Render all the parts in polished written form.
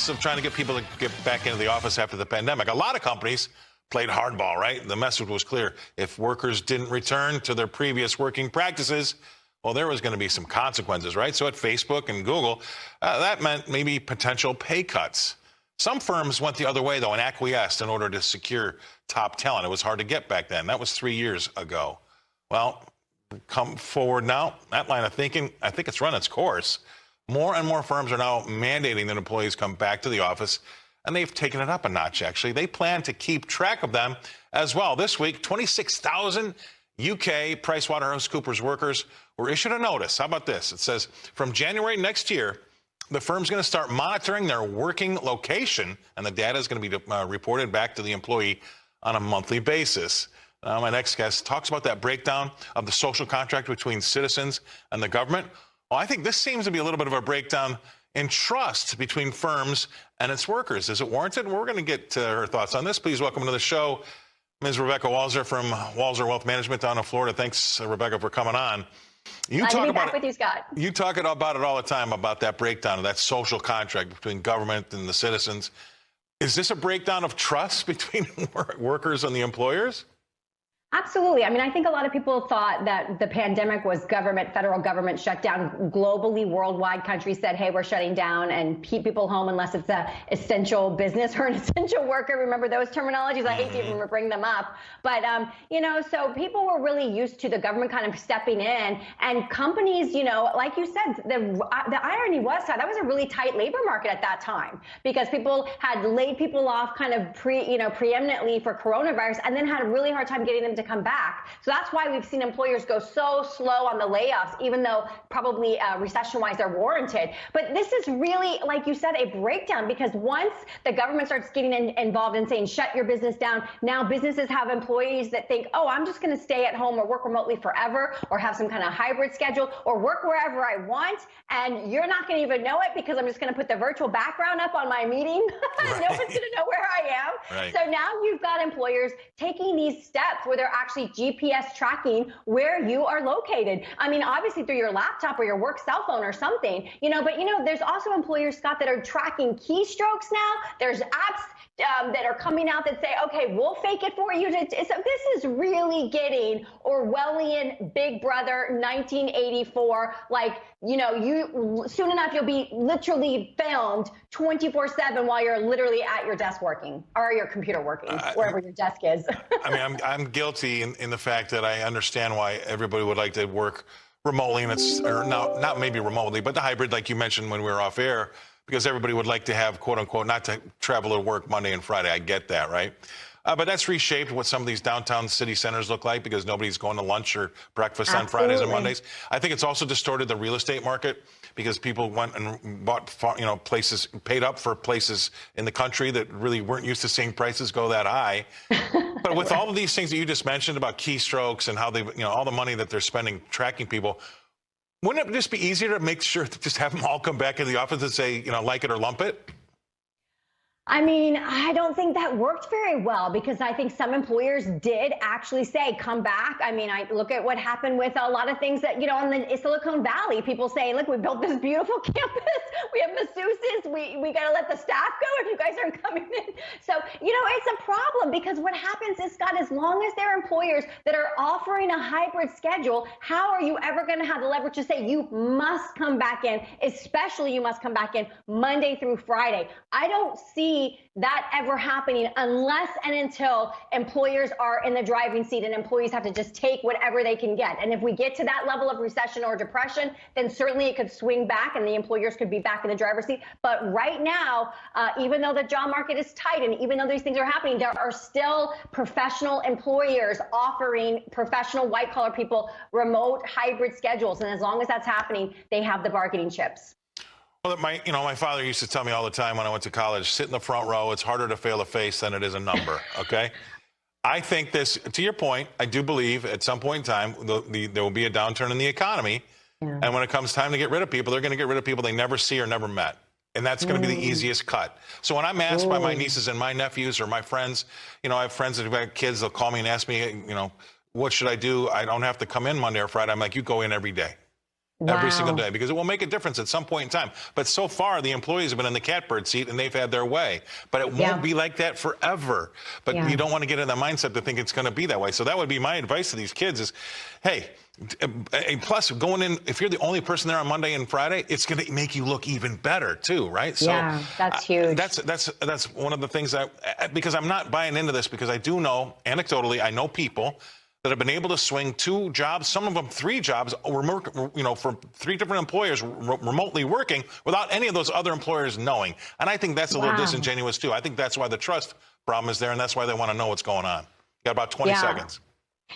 of trying to get people to get back into the office after the pandemic. A lot of companies played hardball, right? The message was clear. If workers didn't return to their previous working practices, well, there was going to be some consequences, right? So at Facebook and Google, that meant maybe potential pay cuts. Some firms went the other way, though, and acquiesced in order to secure top talent. It was hard to get back then. That was 3 years ago. Well, come forward now, that line of thinking, I think it's run its course. More and more firms are now mandating that employees come back to the office, and they've taken it up a notch, actually. They plan to keep track of them as well. This week, 26,000 UK PricewaterhouseCoopers workers were issued a notice. How about this? It says from January next year, the firm's going to start monitoring their working location, and the data is going to be reported back to the employee on a monthly basis. My next guest talks about that breakdown of the social contract between citizens and the government. Well, I think this seems to be a little bit of a breakdown in trust between firms and its workers. Is it warranted? We're going to get her thoughts on this. Please welcome to the show Ms. Rebecca Walser from Walser Wealth Management down in Florida. Thanks, Rebecca, for coming on. Glad to be back with you, Scott. You talk about it all the time, about that breakdown of that social contract between government and the citizens. Is this a breakdown of trust between workers and the employers? Absolutely. I mean, I think a lot of people thought that the pandemic was federal government shutdown globally, worldwide. Countries said, hey, we're shutting down and keep people home unless it's an essential business or an essential worker. Remember those terminologies? I hate to even bring them up. But, so people were really used to the government kind of stepping in, and companies, like you said, the irony was that was a really tight labor market at that time because people had laid people off kind of preeminently for coronavirus and then had a really hard time getting them to come back. So that's why we've seen employers go so slow on the layoffs, even though probably recession-wise they're warranted. But this is really, like you said, a breakdown because once the government starts getting involved and saying, shut your business down, now businesses have employees that think, oh, I'm just going to stay at home or work remotely forever or have some kind of hybrid schedule or work wherever I want. And you're not going to even know it because I'm just going to put the virtual background up on my meeting. Right. No one's going to know where I am. Right. So now you've got employers taking these steps where they're actually GPS tracking where you are located. I mean, obviously through your laptop or your work cell phone or something, but there's also employers, Scott, that are tracking keystrokes now. There's apps that are coming out that say, okay, we'll fake it for you. So this is really getting Orwellian Big Brother 1984. Like, you soon enough, you'll be literally filmed 24/7 while you're literally at your desk working or your computer working, wherever your desk is. I mean, I'm guilty in the fact that I understand why everybody would like to work remotely, and not maybe remotely, but the hybrid, like you mentioned when we were off air, because everybody would like to have, quote unquote, not to travel to work Monday and Friday. I get that, right? But that's reshaped what some of these downtown city centers look like because nobody's going to lunch or breakfast on Fridays and Mondays. I think it's also distorted the real estate market because people went and bought, places, paid up for places in the country that really weren't used to seeing prices go that high. But with all of these things that you just mentioned about keystrokes and how they, all the money that they're spending tracking people, wouldn't it just be easier to make sure to just have them all come back into the office and say, like it or lump it? I mean, I don't think that worked very well because I think some employers did actually say, come back. I mean, I look at what happened with a lot of things that, in the Silicon Valley, people say, look, we built this beautiful campus. We have masseuses. We got to let the staff go if you guys aren't coming in. So, it's a problem because what happens is, Scott, as long as there are employers that are offering a hybrid schedule, how are you ever going to have the leverage to say you must come back in, especially you must come back in Monday through Friday? I don't see that ever happening unless and until employers are in the driving seat and employees have to just take whatever they can get. And if we get to that level of recession or depression, then certainly it could swing back and the employers could be back in the driver's seat. But right now, even though the job market is tight and even though these things are happening, there are still professional employers offering professional white-collar people remote hybrid schedules. And as long as that's happening, they have the bargaining chips. Well, my father used to tell me all the time when I went to college, sit in the front row. It's harder to fail a face than it is a number. Okay. I think this, to your point, I do believe at some point in time, there will be a downturn in the economy. Yeah. And when it comes time to get rid of people, they're going to get rid of people they never see or never met. And that's going to be the easiest cut. So when I'm asked by my nieces and my nephews or my friends, I have friends that have got kids, they'll call me and ask me, what should I do? I don't have to come in Monday or Friday. I'm like, you go in every day. every single Wow. day, because it will make a difference at some point in time. But so far, the employees have been in the catbird seat and they've had their way. But it won't be like that forever. But you don't want to get in the mindset to think it's going to be that way. So that would be my advice to these kids is, hey, plus going in, if you're the only person there on Monday and Friday, it's going to make you look even better too, right? So yeah, that's huge. That's one of the things because I'm not buying into this, because I do know, anecdotally, I know people that have been able to swing 2 jobs, some of them 3 jobs, for 3 different employers remotely working without any of those other employers knowing. And I think that's a little disingenuous too. I think that's why the trust problem is there, and that's why they want to know what's going on. You got about 20 seconds.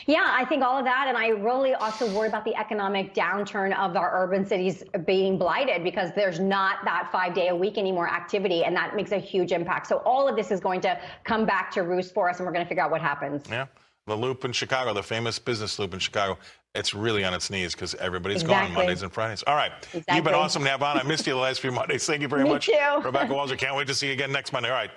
Yeah, I think all of that. And I really also worry about the economic downturn of our urban cities being blighted, because there's not that 5-day-a-week anymore activity. And that makes a huge impact. So all of this is going to come back to roost for us, and we're going to figure out what happens. Yeah. The loop in Chicago, the famous business loop in Chicago, it's really on its knees because everybody's gone Mondays and Fridays. All right. You've been awesome to have on. I missed you the last few Mondays. Thank you very much. Me too. Rebecca Walser, can't wait to see you again next Monday. All right.